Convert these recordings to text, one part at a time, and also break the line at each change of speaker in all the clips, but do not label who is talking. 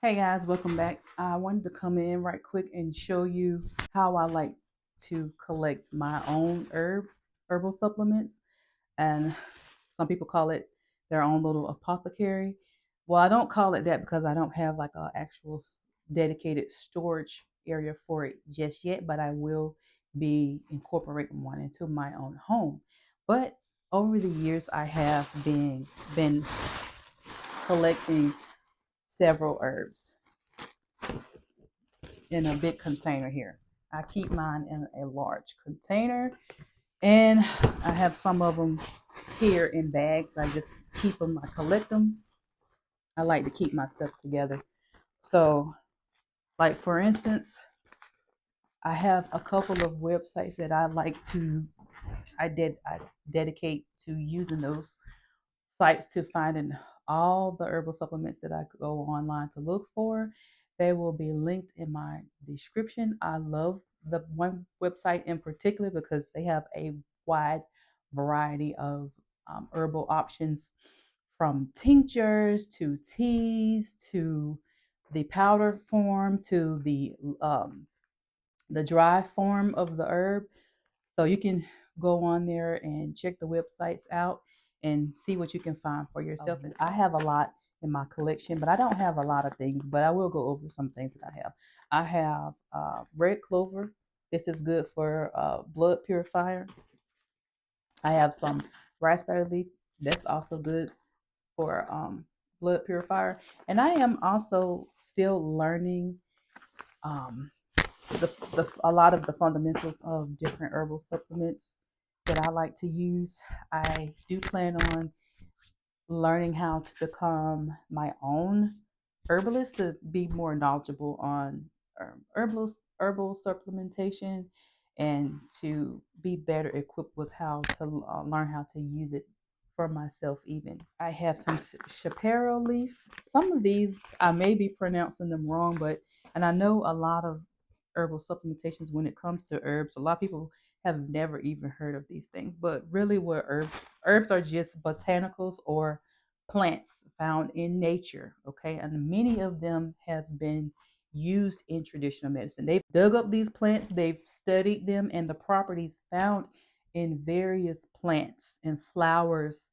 Hey guys, welcome back. I wanted to come in right quick and show you how I like to collect my own herbal supplements, and some people call it their own little apothecary. Well, I don't call it that because I don't have like an actual dedicated storage area for it just yet, but I will be incorporating one into my own home. But over the years, I have been collecting several herbs in a big container here. I keep mine in a large container, and I have some of them here in bags. I just keep them, I collect them. I like to keep my stuff together. So, like for instance, I have a couple of websites that I dedicate to using those sites to finding all the herbal supplements that I go online to look for. They will be linked in my description. I love the one website in particular because they have a wide variety of herbal options, from tinctures to teas to the powder form to the dry form of the herb. So you can go on there and check the websites out and see what you can find for yourself. And I have a lot in my collection, but I don't have a lot of things, but I will go over some things that I have. I have red clover. This is good for blood purifier. I have some raspberry leaf. That's also good for blood purifier. And I am also still learning um, a lot of the fundamentals of different herbal supplements that I like to use. I do plan on learning how to become my own herbalist to be more knowledgeable on herbal supplementation and to be better equipped with how to learn how to use it for myself. Even I have some chaparral leaf. Some of these I may be pronouncing them wrong, but and I know a lot of herbal supplementations when it comes to herbs. A lot of people have never even heard of these things, but really what herbs are just botanicals or plants found in nature, okay? And many of them have been used in traditional medicine. They've dug up these plants, they've studied them and the properties found in various plants and flowers,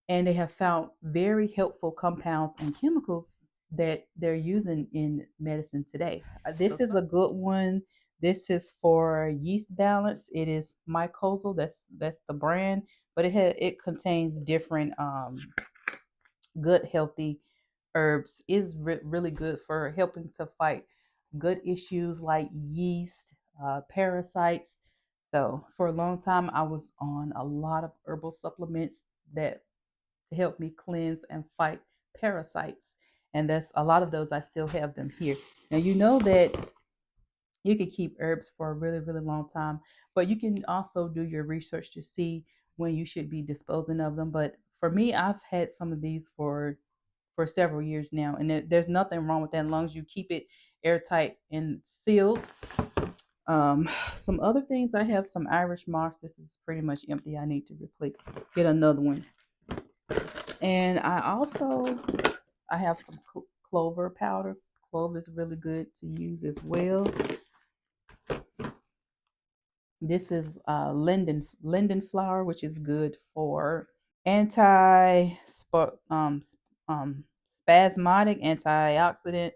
and they have found very helpful compounds and chemicals that they're using in medicine today. This is a good one. This is for yeast balance. It is mycosal. That's the brand, but it contains different good healthy herbs. Is really good for helping to fight gut issues like yeast, parasites. So for a long time, I was on a lot of herbal supplements that to help me cleanse and fight parasites. And that's a lot of those. I still have them here. Now you know that you can keep herbs for a really, really long time, but you can also do your research to see when you should be disposing of them. But for me, I've had some of these for several years now, and there's nothing wrong with that as long as you keep it airtight and sealed. Some other things, I have some Irish moss. This is pretty much empty. I need to replace, get another one. And I have some clover powder. Clover is really good to use as well. This is linden flower, which is good for anti spasmodic, antioxidant,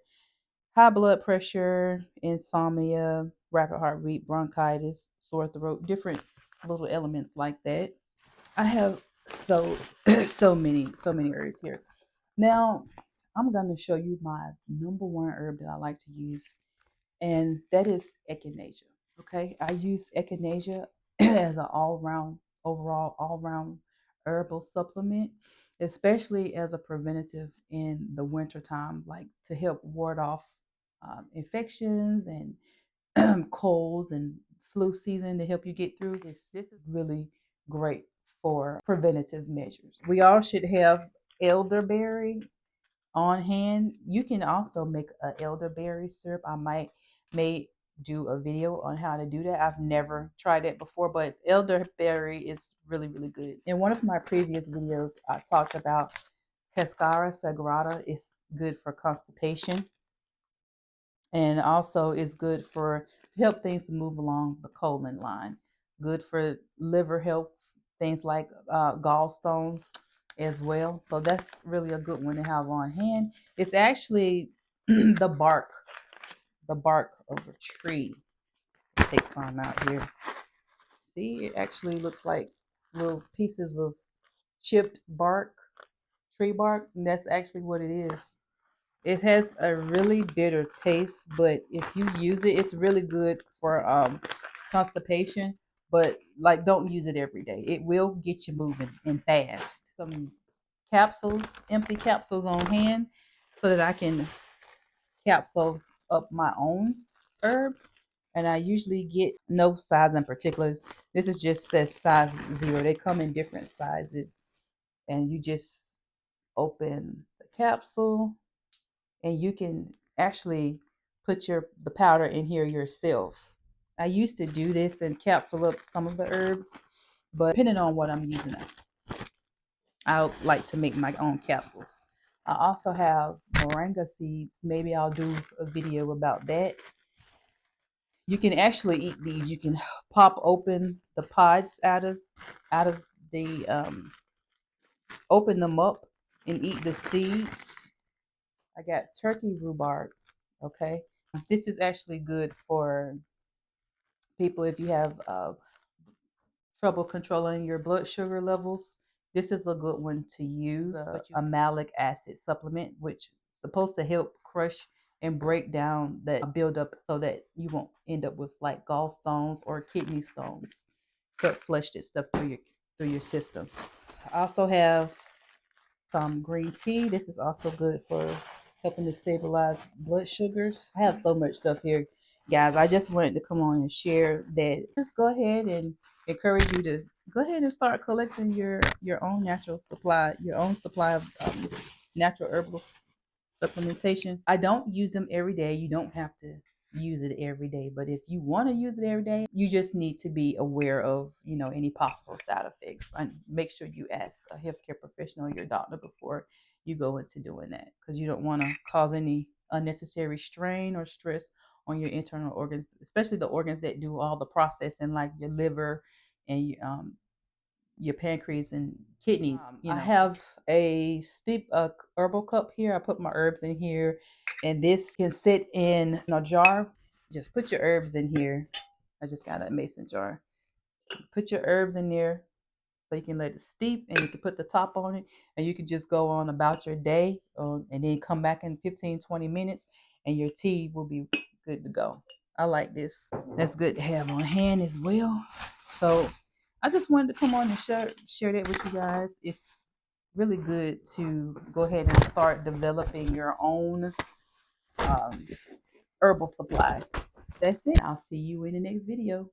high blood pressure, insomnia, rapid heartbeat, bronchitis, sore throat, different little elements like that. I have so so many herbs here. Now I'm going to show you my number one herb that I like to use, and that is echinacea. Okay, I use echinacea as an all round herbal supplement, especially as a preventative in the winter time, like to help ward off infections and colds and flu season to help you get through this. This is really great for preventative measures. We all should have elderberry on hand. You can also make an elderberry syrup. I may do a video on how to do that. I've never tried it before, but elderberry is really, really good. In one of my previous videos, I talked about cascara sagrada. It's good for constipation. And also it's good for to help things to move along the colon line. Good for liver health, things like gallstones as well. So that's really a good one to have on hand. It's actually the bark of a tree. Take some out here. See, it actually looks like little pieces of chipped bark, tree bark, and that's actually what it is. It has a really bitter taste, but if you use it, it's really good for constipation. But like, don't use it every day. It will get you moving and fast. Some capsules, empty capsules on hand, so that I can capsule up my own herbs. And I usually get no size in particular. This is just says size 0. They come in different sizes, and you just open the capsule and you can actually put the powder in here yourself. I used to do this and capsule up some of the herbs, but depending on what I'm using, I like to make my own capsules. I also have moringa seeds. Maybe I'll do a video about that. You can actually eat these. You can pop open the pods out of the open them up and eat the seeds. I got turkey rhubarb. Okay, this is actually good for people if you have trouble controlling your blood sugar levels. This is a good one to use. A malic acid supplement, which is supposed to help crush and break down that buildup so that you won't end up with like gallstones or kidney stones. Help flush this stuff through your system. I also have some green tea. This is also good for helping to stabilize blood sugars. I have so much stuff here, guys. I just wanted to come on and share that. Just go ahead and encourage you to go ahead and start collecting your own natural supply, your own supply of natural herbal supplementation. I don't use them every day. You don't have to use it every day, but if you want to use it every day, you just need to be aware of, any possible side effects, and make sure you ask a healthcare professional, your doctor, before you go into doing that, because you don't want to cause any unnecessary strain or stress on your internal organs, especially the organs that do all the processing, like your liver and your pancreas and kidneys. I have a steep herbal cup here. I put my herbs in here, and this can sit in a jar. Just put your herbs in here. I just got a mason jar. Put your herbs in there so you can let it steep, and you can put the top on it, and you can just go on about your day, and then come back in 15-20 minutes, and your tea will be good to go. I like this. That's good to have on hand as well. So I just wanted to come on and share that with you guys. It's really good to go ahead and start developing your own um, herbal supply. That's it. I'll see you in the next video.